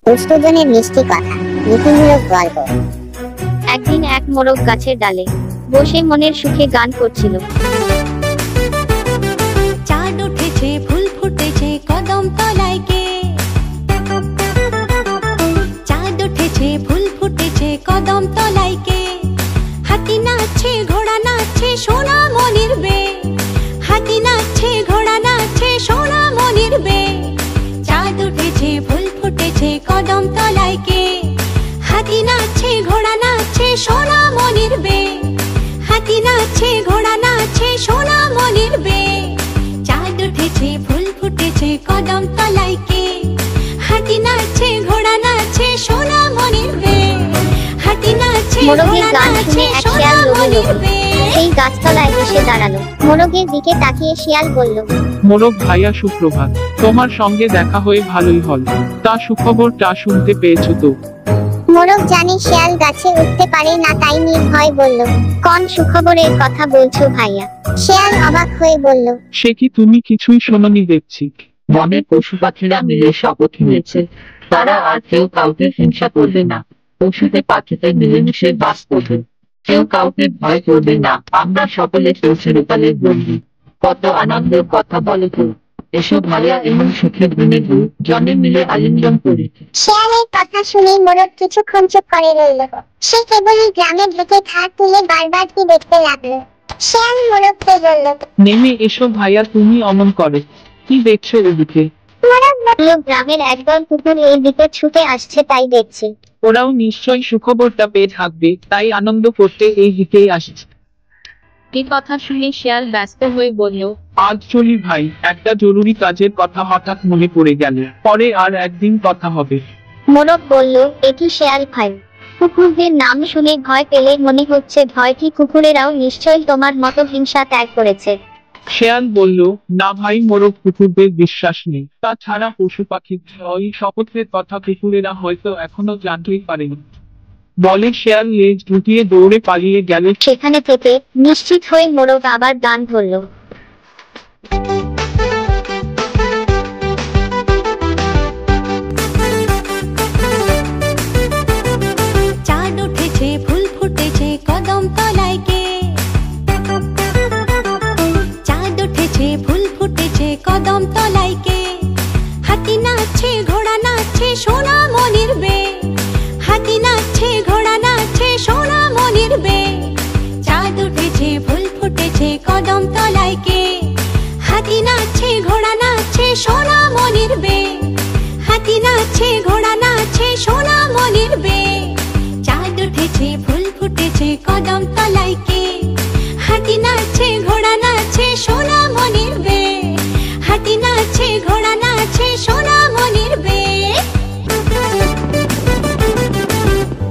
দুষ্টজনের মিষ্টি কথা, নীতিমূলক গল্প। একদিন এক মোরগ গাছের ডালে বসে মনের সুখে গান করছিল। চাঁদ উঠেছে, ফুল ফুটেছে কদম তলায় কে। চাঁদ উঠেছে, ফুল ফুটেছে কদম তলায় কে। হাতি নাচছে, ঘোড়া নাচছে, সোনা মনির বে। হাতি নাচছে, ঘোড়া নাচছে, সোনা মনির বে। চাঁদ উঠেছে, ফুল ফুটেছে কদম তলায় কে। হাতি নাচছে, ঘোড়া নাচছে, সোনা মনির বে। হাতি নাচছে, ঘোড়া নাচছে, সোনা মনির বে। চাঁদ উঠেছে, ফুল ফুটেছে কদম তলায় কে। হাতি নাচছে, ঘোড়া নাচছে, সোনা মনির বে। হাতি নাচছে, মোরগের ঘোড়া গান নাচছে, শুনে এক সোনা শেয়াল লোভে মনির লোভে বে। সেই গাছতলায় এসে দাঁড়ালো। মোরগের দিকে তাকিয়ে শিয়াল বলল, মোরগ ভাইয়া সুপ্রভাত, তোমার সঙ্গে দেখা হয়ে ভালোই হল। তা সুখবরটা শুনতে পেয়েছো তো? মোরগ জানে শিয়াল গাছে উঠতে পারে না, তাই নির্ভয় বলল। কোন সুখবরের কথা বলছো ভাইয়া? শিয়াল অবাক হয়ে বলল, সে কি তুমি কিছুই শোনোনি দেখছি। বনের পশু পাখিরা মিলে শপথ নিয়েছে, তারা আর কেউ কাউকে হিংসা করবে না। পশুতে পাখিতে মিলেমিশে বাস করবে, কেউ কাউকে ভয় করবে না। আমরা সকলে কেউ চিরকালের বন্ধু। কত আনন্দের কথা বলে তো। এসব ভাইয়া এমন সুখের দিনে জনে মিলে আলিঙ্গন করি। শিয়ালের কথা শুনে মোরগ কিছুক্ষণ চুপ করে রইল। সে কেবলই গ্রামের দিকে ধার তুলে বারবার কি দেখতে লাগলো। শিয়াল মোরগকে বলল, নেমে এসো ভাইয়া, তুমি অমন করে কি দেখছো ওদিকে? মোরগ বলল, গ্রামের একদল কুকুর এই দিকে ছুটে আসছে, তাই দেখছি। ওরাও নিশ্চয়ই সুখবরটা পেয়ে থাকবে, তাই আনন্দ করতে এই দিকেই আসছে। এই কথা শুনে শিয়াল ব্যস্ত হয়ে বলল, আজ চলি ভাই, একটা জরুরি কাজের কথা হঠাৎ মনে পড়ে গেল, পরে আর একদিন কথা হবে। মোরগ বলল, একি শিয়াল ভাই, কুকুরদের নাম শুনে ভয় পেলে মনে হচ্ছে ভয়টি কুকুরেরাও নিশ্চয়ই তোমার মতো হিংসা ত্যাগ করেছে। শেয়াল বলল, না ভাই, মোরগ কুকুরদের বিশ্বাস নেই। তাছাড়া পশু পাখির ওই শপথের কথা কুকুরেরা হয়তো এখনো জানতেই পারেনি। বলে শেয়াল লেজ গুটিয়ে দৌড়ে পালিয়ে গেল। সেখানে থেকে নিশ্চিত হয়ে মোরগ আবার গান ধরল।